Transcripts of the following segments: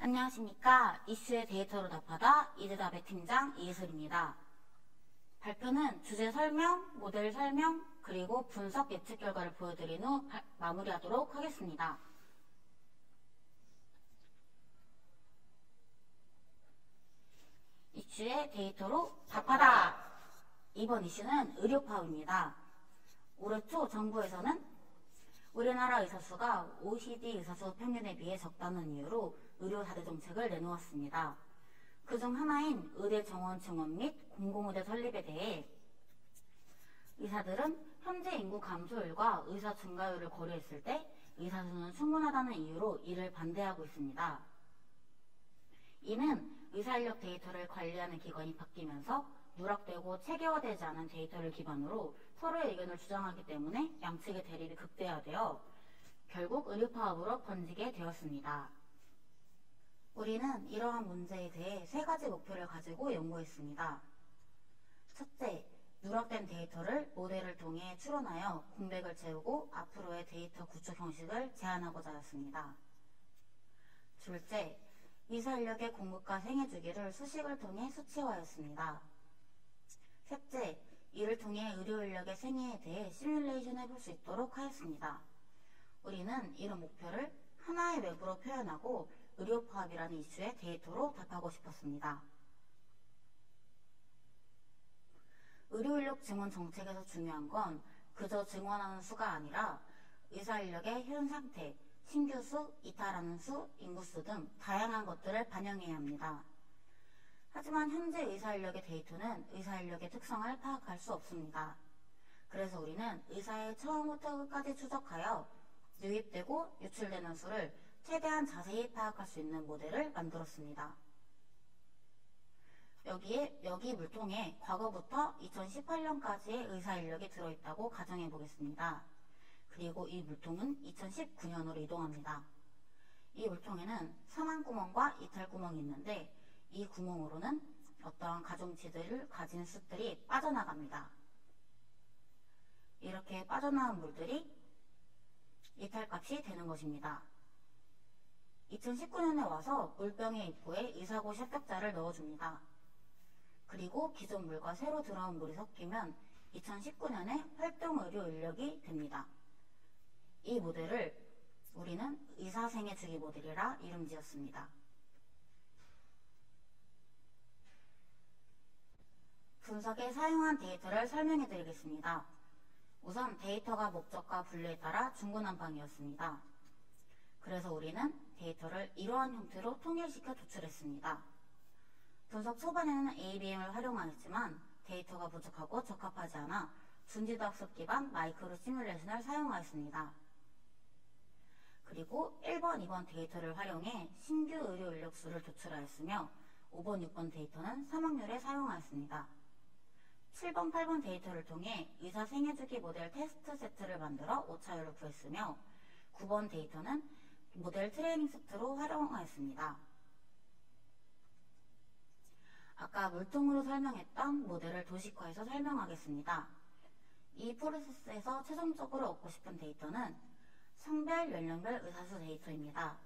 안녕하십니까. 이슈의 데이터로 답하다 이즈답의 팀장 이예슬입니다. 발표는 주제 설명, 모델 설명, 그리고 분석 예측 결과를 보여드린 후 마무리하도록 하겠습니다. 이슈의 데이터로 답하다. 이번 이슈는 의료파업입니다. 올해 초 정부에서는 우리나라 의사수가 OECD 의사수 평균에 비해 적다는 이유로 의료 4대 정책을 내놓았습니다. 그중 하나인 의대 정원 증원 및 공공의대 설립에 대해 의사들은 현재 인구 감소율과 의사 증가율을 고려했을 때 의사수는 충분하다는 이유로 이를 반대하고 있습니다. 이는 의사인력 데이터를 관리하는 기관이 바뀌면서 누락되고 체계화되지 않은 데이터를 기반으로 서로의 의견을 주장하기 때문에 양측의 대립이 극대화되어 결국 의료파업으로 번지게 되었습니다. 우리는 이러한 문제에 대해 세 가지 목표를 가지고 연구했습니다. 첫째, 누락된 데이터를 모델을 통해 추론하여 공백을 채우고 앞으로의 데이터 구축 형식을 제안하고자 하였습니다. 둘째, 의사인력의 공급과 생애 주기를 수식을 통해 수치화하였습니다. 셋째, 이를 통해 의료인력의 생애에 대해 시뮬레이션 해볼 수 있도록 하였습니다. 우리는 이런 목표를 하나의 웹으로 표현하고 의료파업이라는 이슈의 데이터로 답하고 싶었습니다. 의료인력 증원 정책에서 중요한 건 그저 증원하는 수가 아니라 의사인력의 현 상태, 신규 수, 이탈하는 수, 인구수 등 다양한 것들을 반영해야 합니다. 하지만 현재 의사인력의 데이터는 의사인력의 특성을 파악할 수 없습니다. 그래서 우리는 의사의 처음부터 끝까지 추적하여 유입되고 유출되는 수를 최대한 자세히 파악할 수 있는 모델을 만들었습니다. 여기 물통에 과거부터 2018년까지의 의사인력이 들어있다고 가정해 보겠습니다. 그리고 이 물통은 2019년으로 이동합니다. 이 물통에는 사망구멍과 이탈구멍이 있는데 이 구멍으로는 어떠한 가중치들을 가진 숫들이 빠져나갑니다. 이렇게 빠져나온 물들이 이탈값이 되는 것입니다. 2019년에 와서 물병의 입구에 의사고시 합격자를 넣어줍니다. 그리고 기존 물과 새로 들어온 물이 섞이면 2019년에 활동의료 인력이 됩니다. 이 모델을 우리는 의사생애 주기 모델이라 이름 지었습니다. 분석에 사용한 데이터를 설명해 드리겠습니다. 우선 데이터가 목적과 분류에 따라 중구난방이었습니다. 그래서 우리는 데이터를 이러한 형태로 통일시켜 도출했습니다. 분석 초반에는 ABM을 활용하였지만 데이터가 부족하고 적합하지 않아 준지도 학습 기반 마이크로 시뮬레이션을 사용하였습니다. 그리고 1번, 2번 데이터를 활용해 신규 의료 인력수를 도출하였으며 5번, 6번 데이터는 사망률에 사용하였습니다. 7번, 8번 데이터를 통해 의사 생애주기 모델 테스트 세트를 만들어 오차율을 구했으며 9번 데이터는 모델 트레이닝 세트로 활용하였습니다. 아까 물통으로 설명했던 모델을 도식화해서 설명하겠습니다. 이 프로세스에서 최종적으로 얻고 싶은 데이터는 성별, 연령별 의사수 데이터입니다.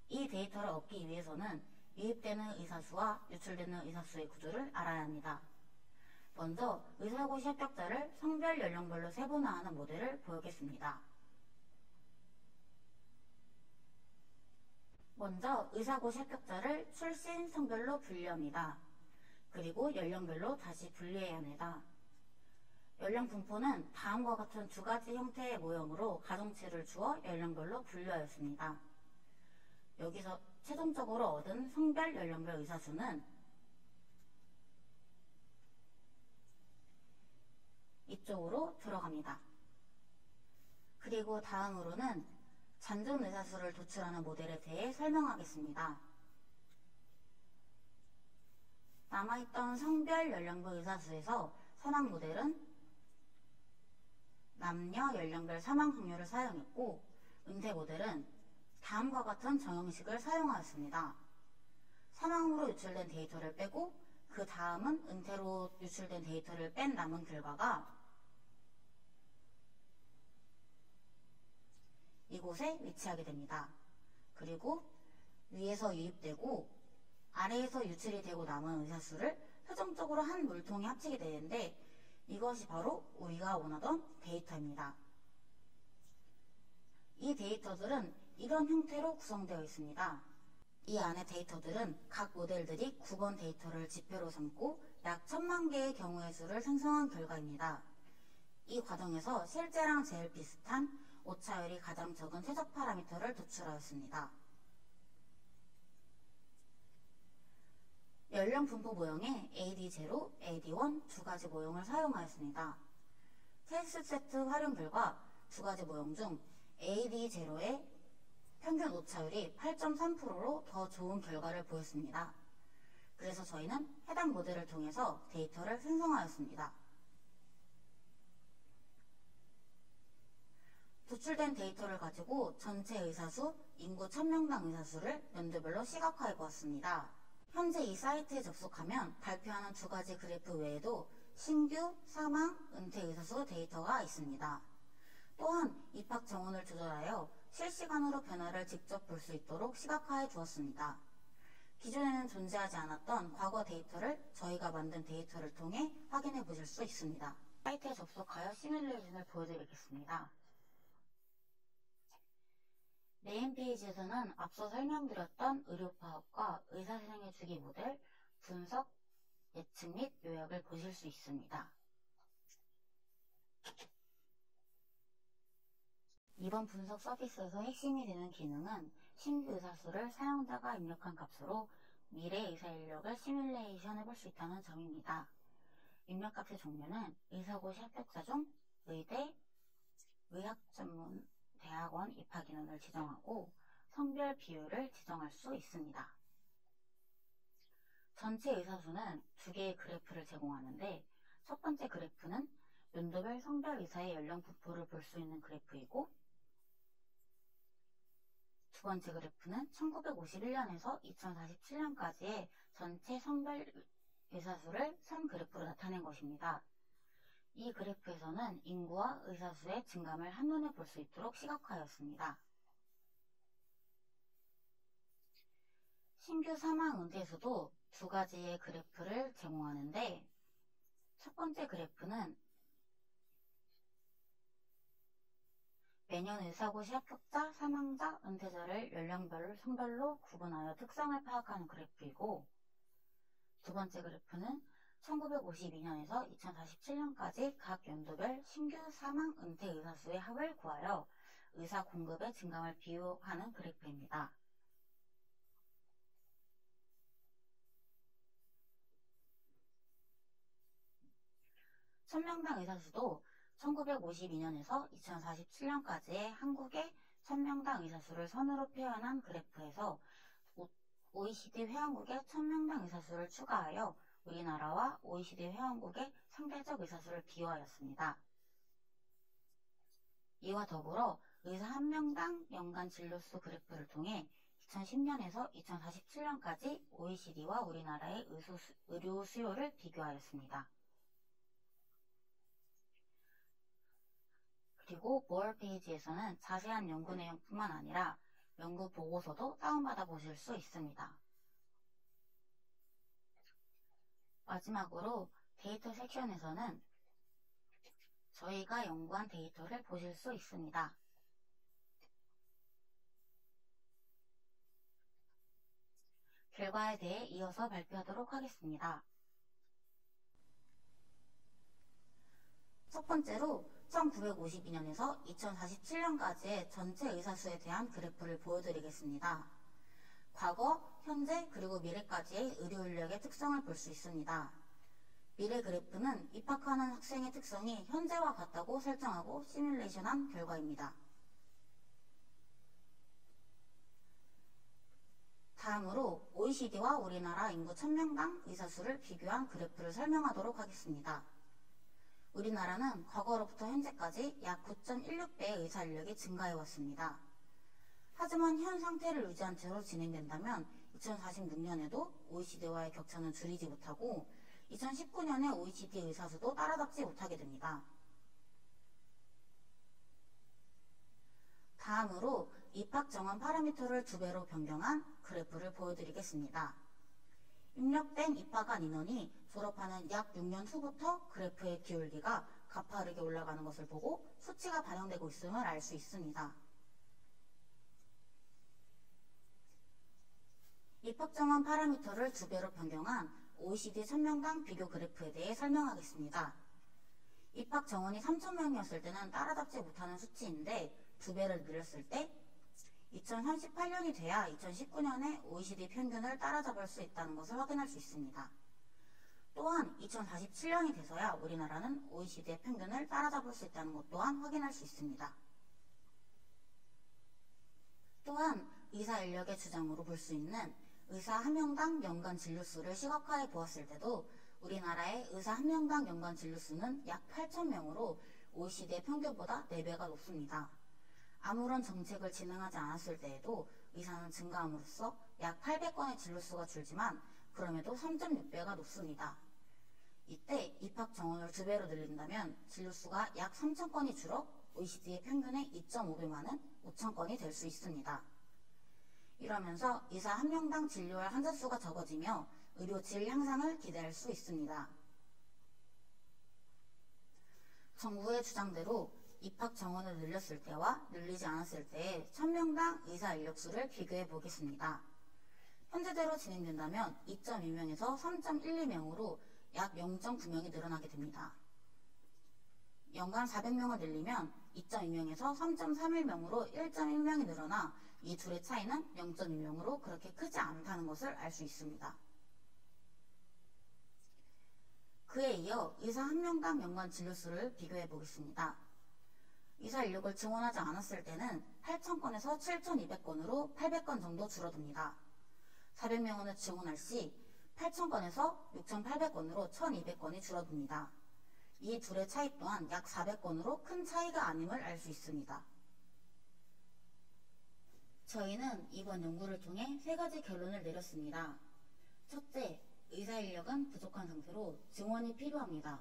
이 데이터를 얻기 위해서는 유입되는 의사수와 유출되는 의사수의 구조를 알아야 합니다. 먼저 의사고시 합격자를 성별, 연령별로 세분화하는 모델을 보여주겠습니다. 먼저 의사고시 합격자를 출신, 성별로 분류합니다. 그리고 연령별로 다시 분류해야 합니다. 연령 분포는 다음과 같은 두 가지 형태의 모형으로 가중치를 주어 연령별로 분류하였습니다. 여기서 최종적으로 얻은 성별, 연령별 의사수는 이쪽으로 들어갑니다. 그리고 다음으로는 잔존 의사수를 도출하는 모델에 대해 설명하겠습니다. 남아있던 성별, 연령별 의사수에서 사망 모델은 남녀, 연령별 사망 확률을 사용했고 은퇴 모델은 다음과 같은 정형식을 사용하였습니다. 사망으로 유출된 데이터를 빼고 그 다음은 은퇴로 유출된 데이터를 뺀 남은 결과가 이곳에 위치하게 됩니다. 그리고 위에서 유입되고 아래에서 유출이 되고 남은 의사수를 최종적으로 한 물통에 합치게 되는데 이것이 바로 우리가 원하던 데이터입니다. 이 데이터들은 이런 형태로 구성되어 있습니다. 이 안의 데이터들은 각 모델들이 9번 데이터를 지표로 삼고 약 1000만 개의 경우의 수를 생성한 결과입니다. 이 과정에서 실제랑 제일 비슷한 오차율이 가장 적은 최적 파라미터를 도출하였습니다. 연령 분포 모형에 AD0, AD1 두 가지 모형을 사용하였습니다. 테스트세트 활용 결과 두 가지 모형 중 AD0의 평균 오차율이 8.3%로 더 좋은 결과를 보였습니다. 그래서 저희는 해당 모델을 통해서 데이터를 생성하였습니다. 도출된 데이터를 가지고 전체 의사수, 인구 1000명당 의사수를 연도별로 시각화해 보았습니다. 현재 이 사이트에 접속하면 발표하는 두 가지 그래프 외에도 신규, 사망, 은퇴 의사수 데이터가 있습니다. 또한 입학 정원을 조절하여 실시간으로 변화를 직접 볼 수 있도록 시각화해 두었습니다. 기존에는 존재하지 않았던 과거 데이터를 저희가 만든 데이터를 통해 확인해 보실 수 있습니다. 사이트에 접속하여 시뮬레이션을 보여드리겠습니다. 메인 페이지에서는 앞서 설명드렸던 의료파악과 의사생의 주기 모델, 분석, 예측 및 요약을 보실 수 있습니다. 이번 분석 서비스에서 핵심이 되는 기능은 신규 의사수를 사용자가 입력한 값으로 미래 의사 인력을 시뮬레이션 해볼 수 있다는 점입니다. 입력값의 종류는 의사고시 합격자 중 의대, 의학전문 대학원 입학인원을 지정하고 성별 비율을 지정할 수 있습니다. 전체 의사수는 두 개의 그래프를 제공하는데 첫 번째 그래프는 연도별 성별 의사의 연령 분포를 볼 수 있는 그래프이고 두 번째 그래프는 1951년에서 2047년까지의 전체 성별 의사수를 선 그래프로 나타낸 것입니다. 이 그래프에서는 인구와 의사수의 증감을 한눈에 볼 수 있도록 시각화하였습니다. 신규 사망 은퇴수도 두 가지의 그래프를 제공하는데 첫 번째 그래프는 매년 의사고시 합격자, 사망자, 은퇴자를 연령별, 성별로 구분하여 특성을 파악하는 그래프이고 두 번째 그래프는 1952년에서 2047년까지 각 연도별 신규 사망 은퇴 의사수의 합을 구하여 의사 공급의 증감을 비교하는 그래프입니다. 천명당 의사수도 1952년에서 2047년까지의 한국의 1000명당 의사수를 선으로 표현한 그래프에서 OECD 회원국의 1000명당 의사수를 추가하여 우리나라와 OECD 회원국의 상대적 의사수를 비교하였습니다. 이와 더불어 의사 1명당 연간 진료수 그래프를 통해 2010년에서 2047년까지 OECD와 우리나라의 의료 수요를 비교하였습니다. 그리고 모어 페이지에서는 자세한 연구 내용뿐만 아니라 연구 보고서도 다운받아 보실 수 있습니다. 마지막으로 데이터 섹션에서는 저희가 연구한 데이터를 보실 수 있습니다. 결과에 대해 이어서 발표하도록 하겠습니다. 첫 번째로 1952년에서 2047년까지의 전체 의사수에 대한 그래프를 보여드리겠습니다. 과거, 현재, 그리고 미래까지의 의료 인력의 특성을 볼 수 있습니다. 미래 그래프는 입학하는 학생의 특성이 현재와 같다고 설정하고 시뮬레이션한 결과입니다. 다음으로 OECD와 우리나라 인구 1000명당 의사수를 비교한 그래프를 설명하도록 하겠습니다. 우리나라는 과거로부터 현재까지 약 9.16배의 의사 인력이 증가해왔습니다. 하지만 현 상태를 유지한 채로 진행된다면 2046년에도 OECD와의 격차는 줄이지 못하고 2019년에 OECD 의사수도 따라잡지 못하게 됩니다. 다음으로 입학 정원 파라미터를 2배로 변경한 그래프를 보여드리겠습니다. 입력된 입학한 인원이 졸업하는 약 6년 후부터 그래프의 기울기가 가파르게 올라가는 것을 보고 수치가 반영되고 있음을 알 수 있습니다. 입학 정원 파라미터를 2배로 변경한 OECD 1000명당 비교 그래프에 대해 설명하겠습니다. 입학 정원이 3000명이었을 때는 따라잡지 못하는 수치인데 2배를 늘렸을 때 2038년이 돼야 2019년에 OECD 평균을 따라잡을 수 있다는 것을 확인할 수 있습니다. 또한 2047년이 돼서야 우리나라는 OECD의 평균을 따라잡을 수 있다는 것 또한 확인할 수 있습니다. 또한 의사 인력의 주장으로 볼 수 있는 의사 1명당 연간 진료수를 시각화해 보았을 때도 우리나라의 의사 1명당 연간 진료수는 약 8,000명으로 OECD의 평균보다 4배가 높습니다. 아무런 정책을 진행하지 않았을 때에도 의사는 증가함으로써 약 800건의 진료수가 줄지만 그럼에도 3.6배가 높습니다. 이때 입학 정원을 2배로 늘린다면 진료수가 약 3,000건이 줄어 OECD의 평균의 2.5배 많은 5,000건이 될 수 있습니다. 이러면서 의사 1명당 진료할 환자 수가 적어지며 의료 질 향상을 기대할 수 있습니다. 정부의 주장대로 입학 정원을 늘렸을 때와 늘리지 않았을 때의 1000명당 의사 인력수를 비교해 보겠습니다. 현재대로 진행된다면 2.2명에서 3.12명으로 약 0.9명이 늘어나게 됩니다. 연간 400명을 늘리면 2.2명에서 3.31명으로 1.1명이 늘어나 이 둘의 차이는 0.2명으로 그렇게 크지 않다는 것을 알 수 있습니다. 그에 이어 의사 1명당 연간 진료수를 비교해 보겠습니다. 의사 인력을 증원하지 않았을 때는 8,000건에서 7,200건으로 800건 정도 줄어듭니다. 400명원을 증원할 시 8,000건에서 6,800건으로 1,200건이 줄어듭니다. 이 둘의 차이 또한 약 400건으로 큰 차이가 아님을 알 수 있습니다. 저희는 이번 연구를 통해 3가지 결론을 내렸습니다. 첫째, 의사 인력은 부족한 상태로 증원이 필요합니다.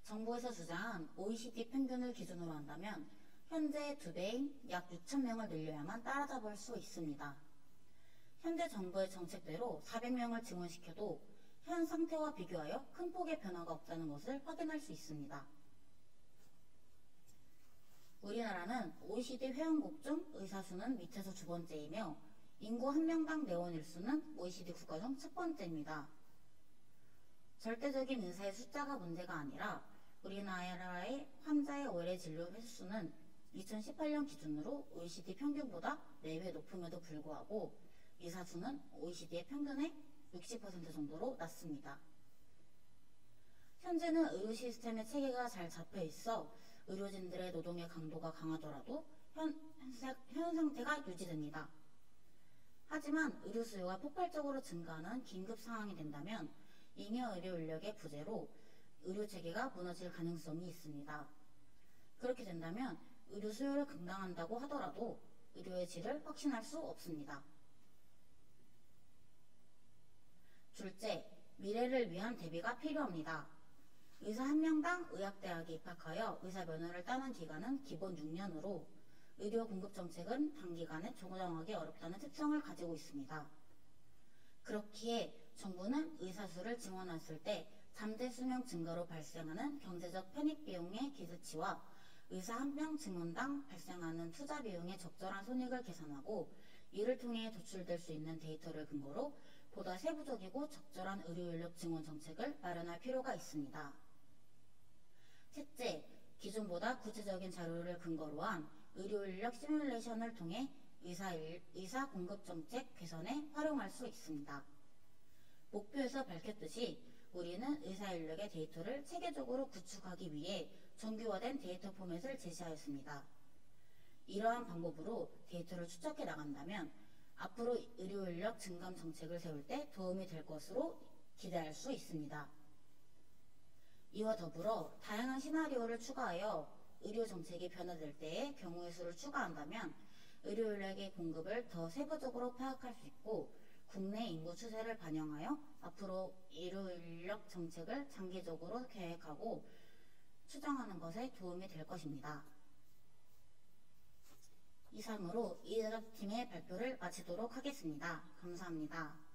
정부에서 주장한 OECD 평균을 기준으로 한다면 현재 2배인 약 6,000명을 늘려야만 따라잡을 수 있습니다. 현재 정부의 정책대로 400명을 증원시켜도 현 상태와 비교하여 큰 폭의 변화가 없다는 것을 확인할 수 있습니다. 우리나라는 OECD 회원국 중 의사 수는 밑에서 2번째이며 인구 1명당 내원 일수는 OECD 국가 중 첫 번째입니다. 절대적인 의사의 숫자가 문제가 아니라 우리나라의 환자의 월의 진료 횟수는 2018년 기준으로 OECD 평균보다 4배 높음에도 불구하고 의사 수는 OECD의 평균의 60% 정도로 낮습니다. 현재는 의료 시스템의 체계가 잘 잡혀 있어 의료진들의 노동의 강도가 강하더라도 현 상태가 유지됩니다. 하지만 의료 수요가 폭발적으로 증가하는 긴급 상황이 된다면 잉여 의료 인력의 부재로 의료 체계가 무너질 가능성이 있습니다. 그렇게 된다면 의료 수요를 감당한다고 하더라도 의료의 질을 확신할 수 없습니다. 둘째, 미래를 위한 대비가 필요합니다. 의사 1명당 의학대학에 입학하여 의사 면허를 따는 기간은 기본 6년으로 의료 공급 정책은 단기간에 조정하기 어렵다는 특성을 가지고 있습니다. 그렇기에 정부는 의사 수를 증원했을 때 잠재 수명 증가로 발생하는 경제적 편익 비용의 기대치와 의사 1명 증원당 발생하는 투자 비용의 적절한 손익을 계산하고 이를 통해 도출될 수 있는 데이터를 근거로 보다 세부적이고 적절한 의료 인력 증원 정책을 마련할 필요가 있습니다. 셋째, 기존보다 구체적인 자료를 근거로 한 의료 인력 시뮬레이션을 통해 의사 공급 정책 개선에 활용할 수 있습니다. 목표에서 밝혔듯이 우리는 의사 인력의 데이터를 체계적으로 구축하기 위해 정규화된 데이터 포맷을 제시하였습니다. 이러한 방법으로 데이터를 추적해 나간다면 앞으로 의료 인력 증감 정책을 세울 때 도움이 될 것으로 기대할 수 있습니다. 이와 더불어 다양한 시나리오를 추가하여 의료 정책이 변화될 때의 경우의 수를 추가한다면 의료 인력의 공급을 더 세부적으로 파악할 수 있고 국내 인구 추세를 반영하여 앞으로 의료 인력 정책을 장기적으로 계획하고 추정하는 것에 도움이 될 것입니다. 이상으로 이 제작팀의 발표를 마치도록 하겠습니다. 감사합니다.